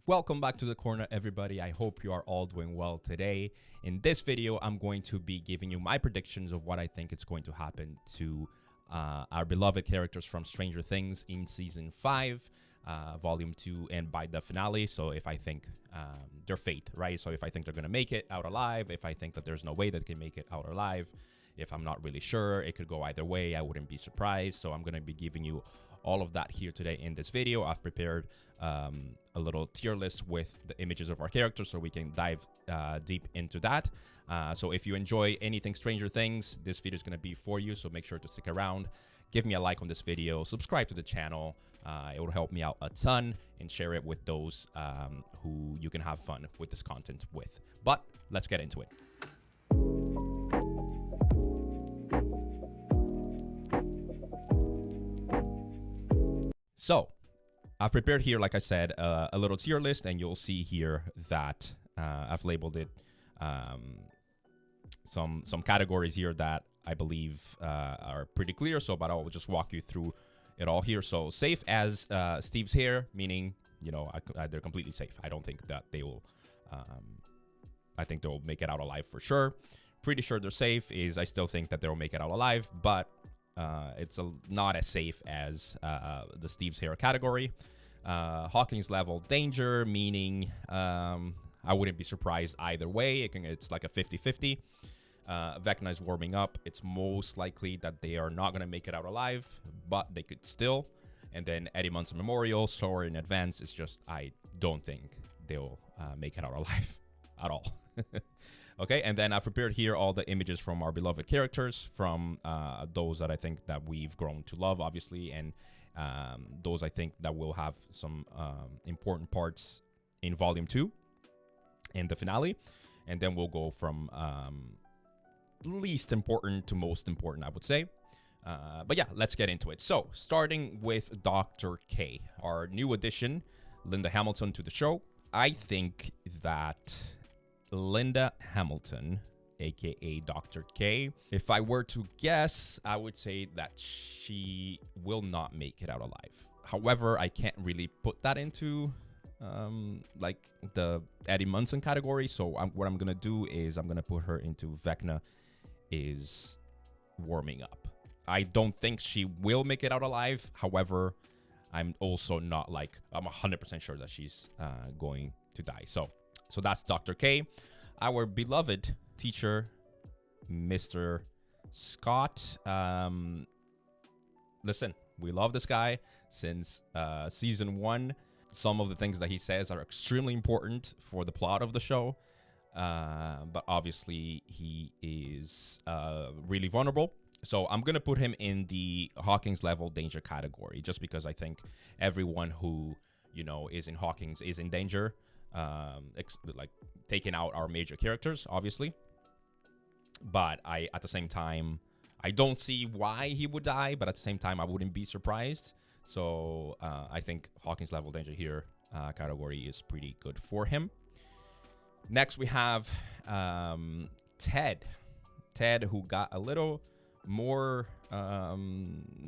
Welcome back to the corner, everybody. I hope you are all doing well today. In this video, I'm going to be giving you my predictions of what I think is going to happen to our beloved characters from Stranger Things in Season 5, Volume 2, and by the finale. So if I think their fate, right? So if I think they're going to make it out alive, if I think that there's no way that they can make it out alive, if I'm not really sure, it could go either way. I wouldn't be surprised. So I'm going to be giving you all of that here today in this video. I've prepared a little tier list with the images of our characters so we can dive deep into that. So if you enjoy anything Stranger Things, this video is going to be for you. So make sure to stick around, give me a like on this video, subscribe to the channel. It will help me out a ton, and share it with those who you can have fun with this content with. But let's get into it. So I've prepared here, like I said, a little tier list, and you'll see here that I've labeled it some categories here that I believe are pretty clear. So, but I'll just walk you through it all here. So safe as Steve's hair, meaning, you know, they're completely safe. I don't think that they will, I think they'll make it out alive for sure. Pretty sure they're safe is I still think that they'll make it out alive, but it's not as safe as the Steve's hair category. Hawking's level danger, meaning I wouldn't be surprised either way. It's like a 50-50. Vecna is warming up. It's most likely that they are not going to make it out alive, but they could still. And then Eddie Munson Memorial, sorry in advance. It's just I don't think they'll make it out alive at all. Okay, and then I've prepared here all the images from our beloved characters, from those that I think that we've grown to love, obviously, and those I think that will have some important parts in Volume 2 and the finale. And then we'll go from least important to most important, I would say. But yeah, let's get into it. So, starting with Dr. K, our new addition, Linda Hamilton, to the show. I think that Linda Hamilton, aka Dr. K, if I were to guess, I would say that she will not make it out alive. However, I can't really put that into like the Eddie Munson category. So what I'm gonna do is I'm gonna put her into Vecna is warming up. I don't think she will make it out alive. However, I'm also not like, I'm 100% sure that she's going to die. So that's Dr. K. Our beloved teacher, Mr. Scott. Listen, we love this guy since season 1. Some of the things that he says are extremely important for the plot of the show. But obviously, he is really vulnerable. So I'm going to put him in the Hawking's level danger category, just because I think everyone who, you know, is in Hawking's is in danger. Like taking out our major characters, obviously. But at the same time, I don't see why he would die, but at the same time, I wouldn't be surprised. So I think Hawking's level danger here category is pretty good for him. Next, we have Ted. Ted, who got a little more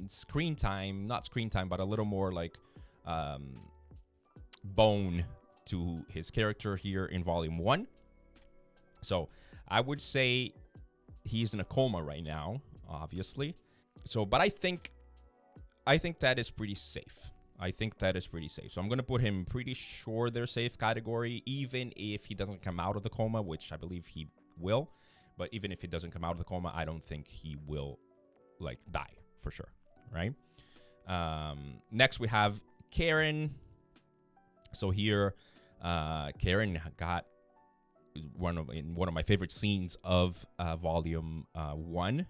screen time, not screen time, but a little more like bone to his character here in Volume 1. So I would say he's in a coma right now, obviously. So, but I think that is pretty safe. I think that is pretty safe. So I'm going to put him pretty sure they're safe category, even if he doesn't come out of the coma, which I believe he will. But even if he doesn't come out of the coma, I don't think he will like die for sure, right? Next we have Karen. So here, Karen got one of my favorite scenes of Volume 1,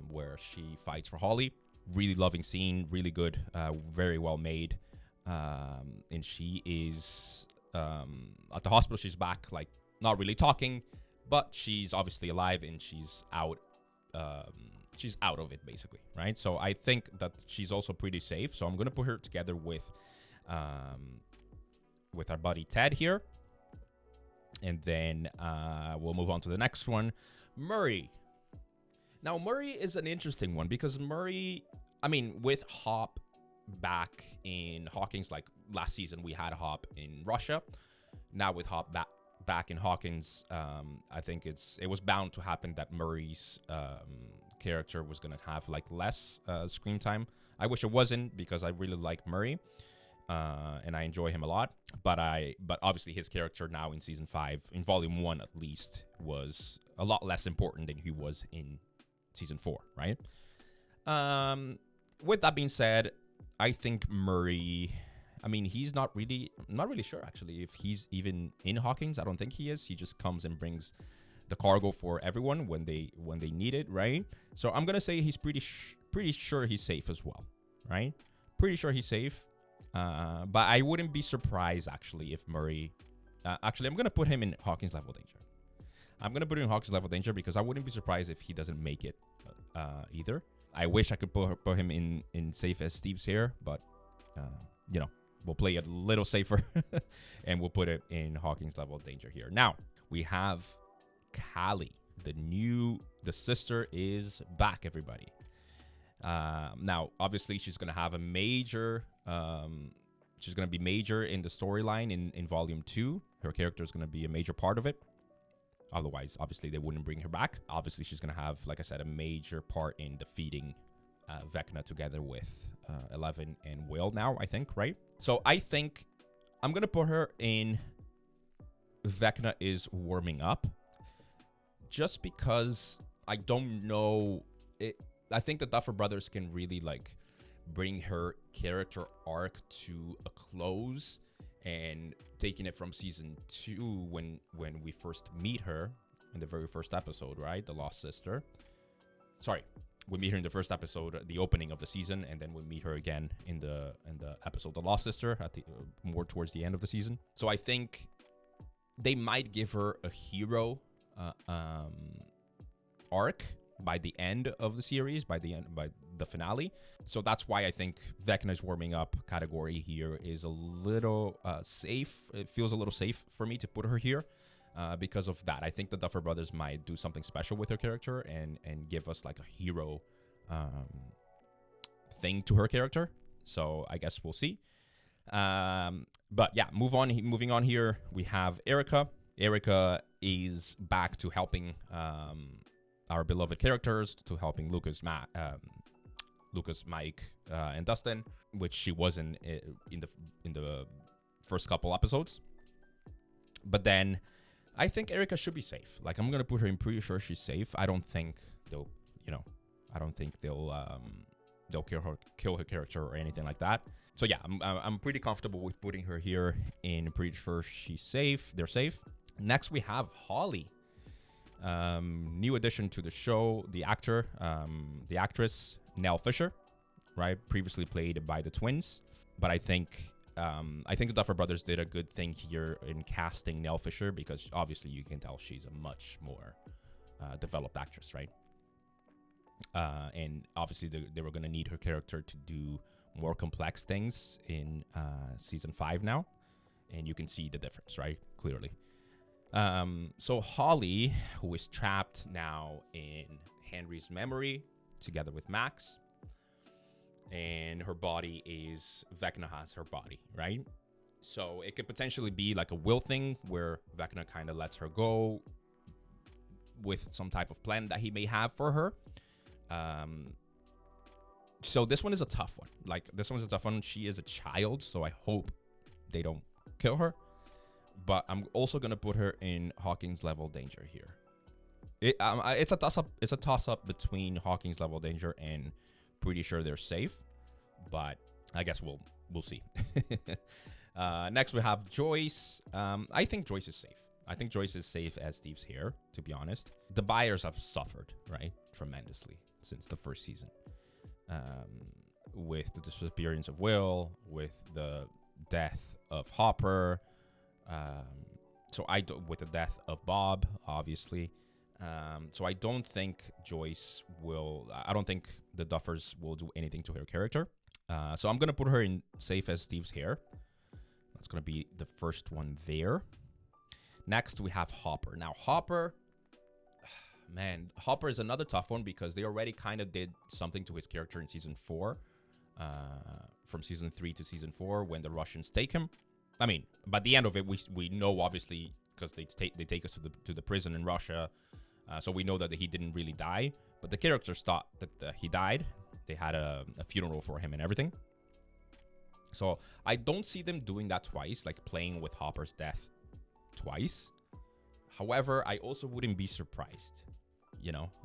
where she fights for Holly. Really loving scene, really good, very well made. And she is at the hospital. She's back, like not really talking, but she's obviously alive and she's out. She's out of it basically, right? So I think that she's also pretty safe. So I'm gonna put her together with our buddy Ted here. And then we'll move on to the next one, Murray. Now, Murray is an interesting one because Murray, I mean, with Hop back in Hawking's like last season we had Hop in Russia. Now with Hop back in Hawkins, I think it was bound to happen that Murray's character was gonna have like less screen time. I wish it wasn't, because I really like Murray, and I enjoy him a lot. But obviously his character now in season 5, in volume 1 at least, was a lot less important than he was in season 4, right? With that being said, I think Murray, I mean, he's not really sure actually if he's even in Hawkins. I don't think he is. He just comes and brings the cargo for everyone when they need it, right? So I'm gonna say he's pretty sure he's safe as well, right? Pretty sure he's safe. But I wouldn't be surprised actually if Murray. Actually, I'm gonna put him in Hawkins level danger. I'm gonna put him in Hawkins level danger because I wouldn't be surprised if he doesn't make it either. I wish I could put him in safe as Steve's here, but you know, we'll play it a little safer and we'll put it in Hawkins level danger here. Now we have Callie, the sister is back, everybody. Now obviously she's gonna have a major she's gonna be major in the storyline in volume 2. Her character is gonna be a major part of it. Otherwise, obviously, they wouldn't bring her back. Obviously, she's going to have, like I said, a major part in defeating Vecna together with Eleven and Will now, I think, right? So I think I'm going to put her in Vecna is warming up, just because I don't know. I think the Duffer brothers can really, like, bring her character arc to a close. And taking it from season 2, when we first meet her in the very first episode, right? The Lost Sister. Sorry, we meet her in the first episode, the opening of the season, and then we meet her again in the episode The Lost Sister at the more towards the end of the season. So I think they might give her a hero arc by the end of the series, by the finale. So that's why I think Vecna's warming up category here is a little safe. It feels a little safe for me to put her here because of that. I think the Duffer brothers might do something special with her character and give us like a hero thing to her character. So I guess we'll see. But yeah, moving on here, we have Erica. Erica is back to helping our beloved characters, to helping Lucas, Mike, and Dustin, which she wasn't in the first couple episodes. But then I think Erica should be safe. Like, I'm gonna put her in pretty sure she's safe. I don't think they'll kill her character or anything like that. So yeah, I'm pretty comfortable with putting her here in pretty sure she's safe. They're safe. Next we have Holly. New addition to the show, the actress Nell Fisher, right? Previously played by the twins, but I think the Duffer brothers did a good thing here in casting Nell Fisher, because obviously you can tell she's a much more developed actress, right? And obviously they were going to need her character to do more complex things in season 5 now, and you can see the difference, right? Clearly. So Holly, who is trapped now in Henry's memory together with Max, and her body is Vecna has her body, right? So it could potentially be like a will thing where Vecna kind of lets her go with some type of plan that he may have for her. So this one is a tough one. Like, this one's a tough one. She is a child, so I hope they don't kill her. But I'm also gonna put her in Hawkins level danger here. It's a toss up. It's a toss up between Hawkins level danger and pretty sure they're safe. But I guess we'll see. Next we have Joyce. I think Joyce is safe. I think Joyce is safe as Steve's here. To be honest, the buyers have suffered tremendously since the first season, with the disappearance of Will, with the death of Hopper. With the death of Bob, obviously. So I don't think Joyce will. I don't think the Duffers will do anything to her character. So I'm gonna put her in safe as Steve's hair. That's gonna be the first one there. Next we have Hopper. Now Hopper is another tough one because they already kind of did something to his character in season 4. from season 3 to season 4 when the Russians take him. I mean, by the end of it, we know obviously because they take us to the prison in Russia, so we know that he didn't really die. But the characters thought that he died. They had a funeral for him and everything. So I don't see them doing that twice, like playing with Hopper's death twice. However, I also wouldn't be surprised.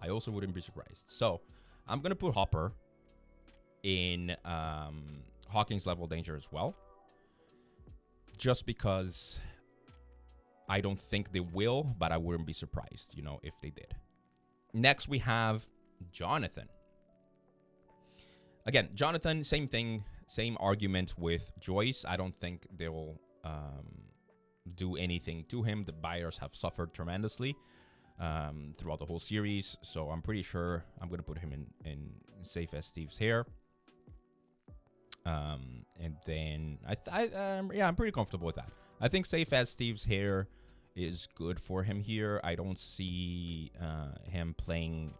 I also wouldn't be surprised. So I'm going to put Hopper in Hawking's level danger as well. Just because I don't think they will, but I wouldn't be surprised, if they did. Next, we have Jonathan. Again, Jonathan, same thing, same argument with Joyce. I don't think they will do anything to him. The buyers have suffered tremendously throughout the whole series, so I'm pretty sure I'm going to put him in safe as Steve's hair. And then I'm pretty comfortable with that. I think safe as Steve's hair is good for him here. I don't see him playing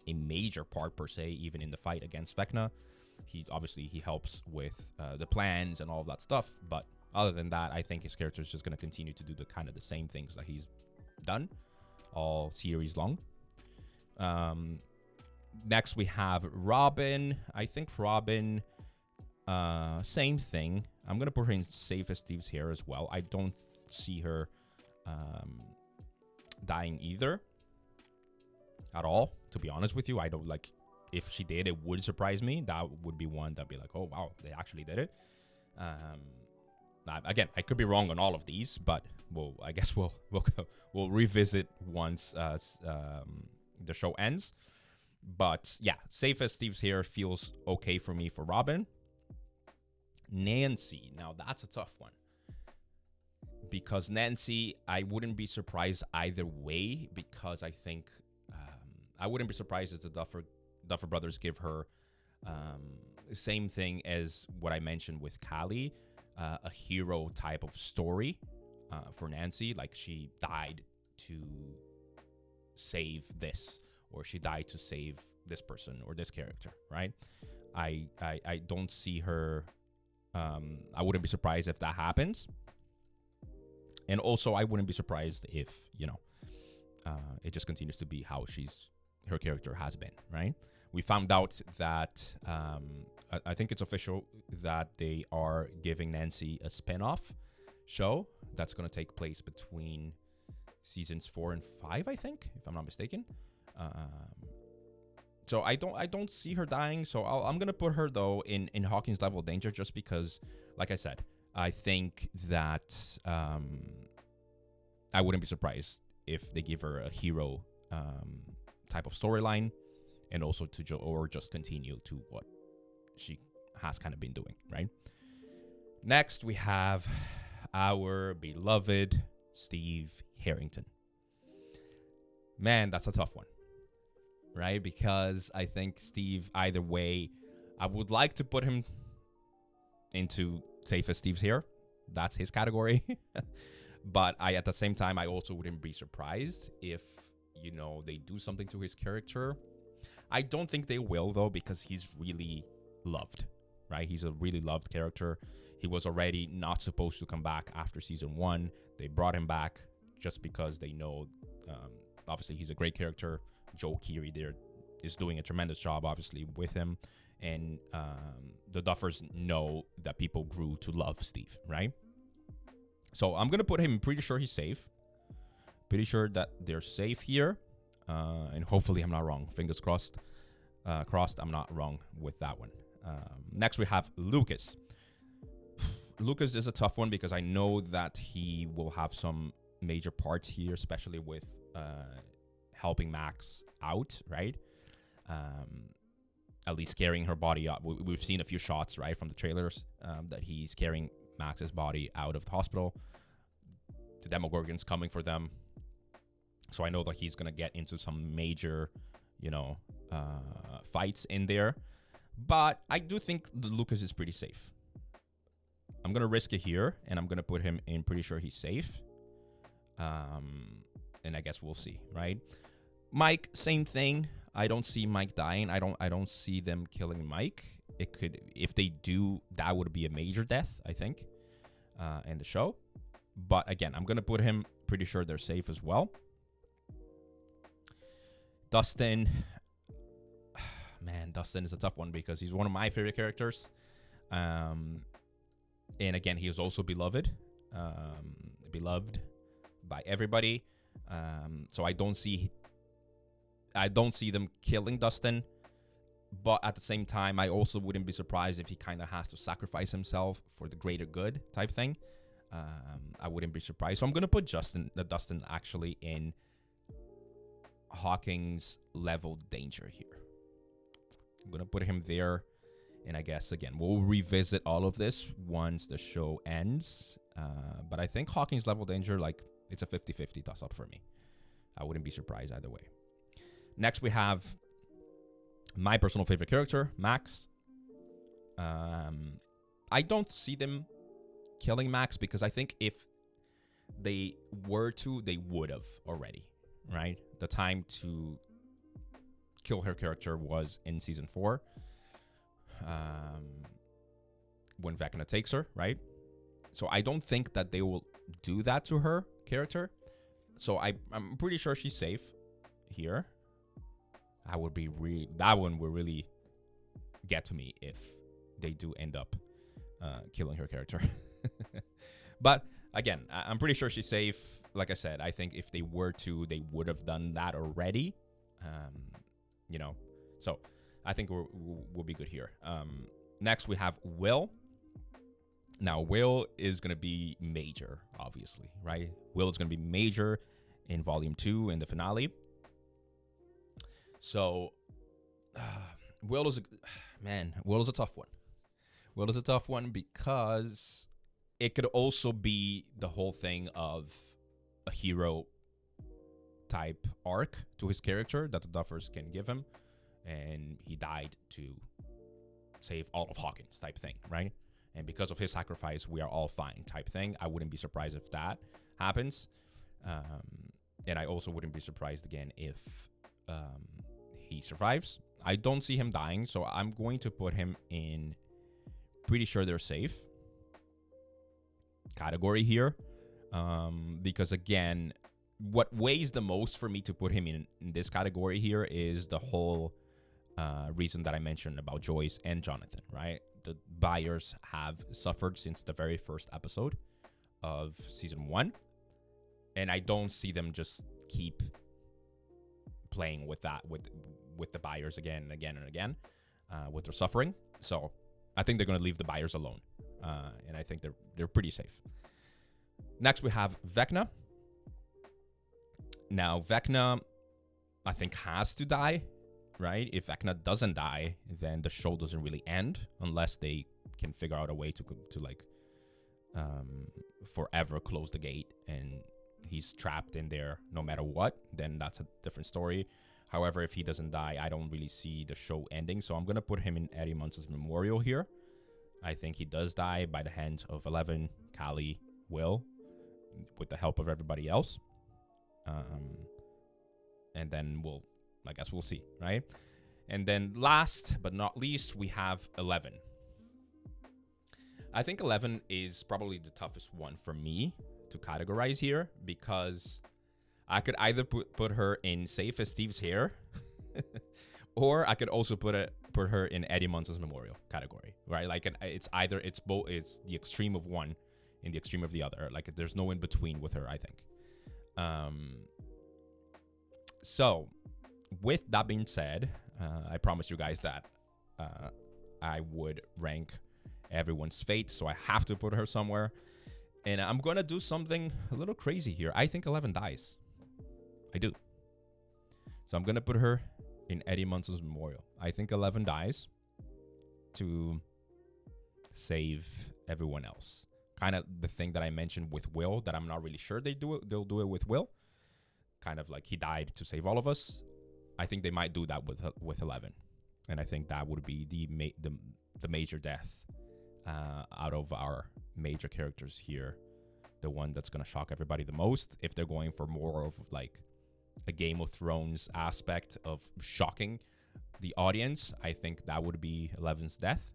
a major part per se, even in the fight against Vecna. He helps with the plans and all of that stuff, but other than that, I think his character is just going to continue to do the kind of the same things that he's done all series long. Next we have Robin. I think Robin, same thing. I'm going to put her in safe as Steve's hair as well. I don't see her dying either at all, to be honest with you. I don't like, if she did, it would surprise me. That would be one that'd be like, oh wow, they actually did it. Again, I could be wrong on all of these, but I guess we'll revisit once the show ends. But yeah, safe as Steve's hair feels okay for me for Robin. Nancy, now that's a tough one, because Nancy, I wouldn't be surprised either way, because I think I wouldn't be surprised if the Duffer brothers give her same thing as what I mentioned with Callie, a hero type of story for Nancy, like she died to save this, or she died to save this person or this character, right? I don't see her. I wouldn't be surprised if that happens. And also, I wouldn't be surprised if, it just continues to be how her character has been, right? We found out that, I think it's official that they are giving Nancy a spin-off show that's going to take place between seasons 4 and 5, I think, if I'm not mistaken. So I don't see her dying. So I'm gonna put her though in Hawking's level of danger, just because, like I said, I think that I wouldn't be surprised if they give her a hero type of storyline, and also or just continue to what she has kind of been doing, right? Next, we have our beloved Steve Harrington. Man, that's a tough one, right? Because I think Steve, either way, I would like to put him into safe as Steve's hair. That's his category. But at the same time, I also wouldn't be surprised if, they do something to his character. I don't think they will, though, because he's really loved, right? He's a really loved character. He was already not supposed to come back after season 1. They brought him back just because they know, obviously, he's a great character. Joe Keery there is doing a tremendous job, obviously, with him. And the Duffers know that people grew to love Steve, right? So I'm going to put him, pretty sure he's safe. Pretty sure that they're safe here. And hopefully I'm not wrong. Fingers crossed. I'm not wrong with that one. Next, we have Lucas. Lucas is a tough one because I know that he will have some major parts here, especially with helping Max out, right? At least carrying her body up. We've seen a few shots, right, from the trailers that he's carrying Max's body out of the hospital. The Demogorgon's coming for them. So I know that he's going to get into some major, fights in there. But I do think Lucas is pretty safe. I'm going to risk it here, and I'm going to put him in pretty sure he's safe. And I guess we'll see, right? Mike, same thing. I don't see Mike dying. I don't see them killing Mike. it could, if they do, that would be a major death, I think, in the show. But again, I'm gonna put him. Pretty sure they're safe as well. Dustin, man, Dustin is a tough one because he's one of my favorite characters. And again, he is also beloved, beloved by everybody. So I don't see them killing Dustin. But at the same time, I also wouldn't be surprised if he kind of has to sacrifice himself for the greater good type thing. I wouldn't be surprised. So I'm going to put Dustin actually in Hawking's level danger here. I'm going to put him there. And I guess, again, we'll revisit all of this once the show ends. But I think Hawking's level danger, like, it's a 50-50 toss-up for me. I wouldn't be surprised either way. Next, we have my personal favorite character, Max. I don't see them killing Max because I think if they were to, they would have already, right? The time to kill her character was in season 4, when Vecna takes her, right? So I don't think that they will do that to her character. So I'm pretty sure she's safe here. That one would really get to me if they do end up killing her character. But again, I'm pretty sure she's safe. Like I said, I think if they were to, they would have done that already. So I think we'll be good here. Next, we have Will. Now, Will is going to be major, obviously, right? Will is going to be major in Volume 2 in the finale. So, Will is a tough one. Will is a tough one because it could also be the whole thing of a hero type arc to his character that the Duffers can give him. And he died to save all of Hawkins type thing, right? And because of his sacrifice, we are all fine type thing. I wouldn't be surprised if that happens. And I also wouldn't be surprised again if he survives. I don't see him dying, so I'm going to put him in pretty sure they're safe category here. Because again, what weighs the most for me to put him in this category here is the whole reason that I mentioned about Joyce and Jonathan, right? The buyers have suffered since the very first episode of season 1. And I don't see them just keep playing with that, with the buyers again and again and again, with their suffering. So I think they're going to leave the buyers alone. And I think they're pretty safe. Next, we have Vecna. Now, Vecna, I think, has to die, right? If Vecna doesn't die, then the show doesn't really end unless they can figure out a way to forever close the gate and he's trapped in there no matter what. Then that's a different story. However, if he doesn't die, I don't really see the show ending. So I'm going to put him in Eddie Munz's memorial here. I think he does die by the hands of Eleven, Callie, Will, with the help of everybody else. And then I guess we'll see, right? And then last but not least, we have 11. I think 11 is probably the toughest one for me to categorize here because I could either put her in safe as Steve's hair, or I could also put her in Eddie Munz's memorial category, right? Like it's the extreme of one and the extreme of the other. Like there's no in between with her, I think. So with that being said, I promised you guys that I would rank everyone's fate, so I have to put her somewhere. And I'm going to do something a little crazy here. I think 11 dies. I do. So I'm going to put her in Eddie Munz's memorial. I think 11 dies to save everyone else. Kind of the thing that I mentioned with Will, that I'm not really sure they'll do it with Will. Kind of like he died to save all of us. I think they might do that with 11. And I think that would be the major death out of our major characters here. The one that's going to shock everybody the most, if they're going for more of like a Game of Thrones aspect of shocking the audience, I think that would be 11's death.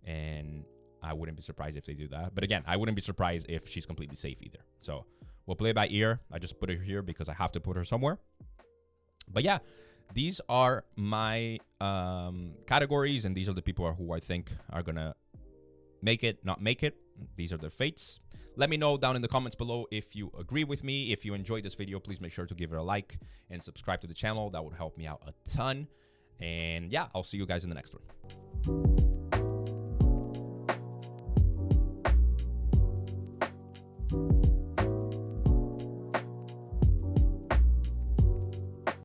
And I wouldn't be surprised if they do that. But again, I wouldn't be surprised if she's completely safe either. So we'll play by ear. I just put her here because I have to put her somewhere. But yeah, these are my categories, and these are the people who I think are going to make it, not make it. These are their fates. Let me know down in the comments below if you agree with me. If you enjoyed this video, please make sure to give it a like and subscribe to the channel. That would help me out a ton. And yeah, I'll see you guys in the next one.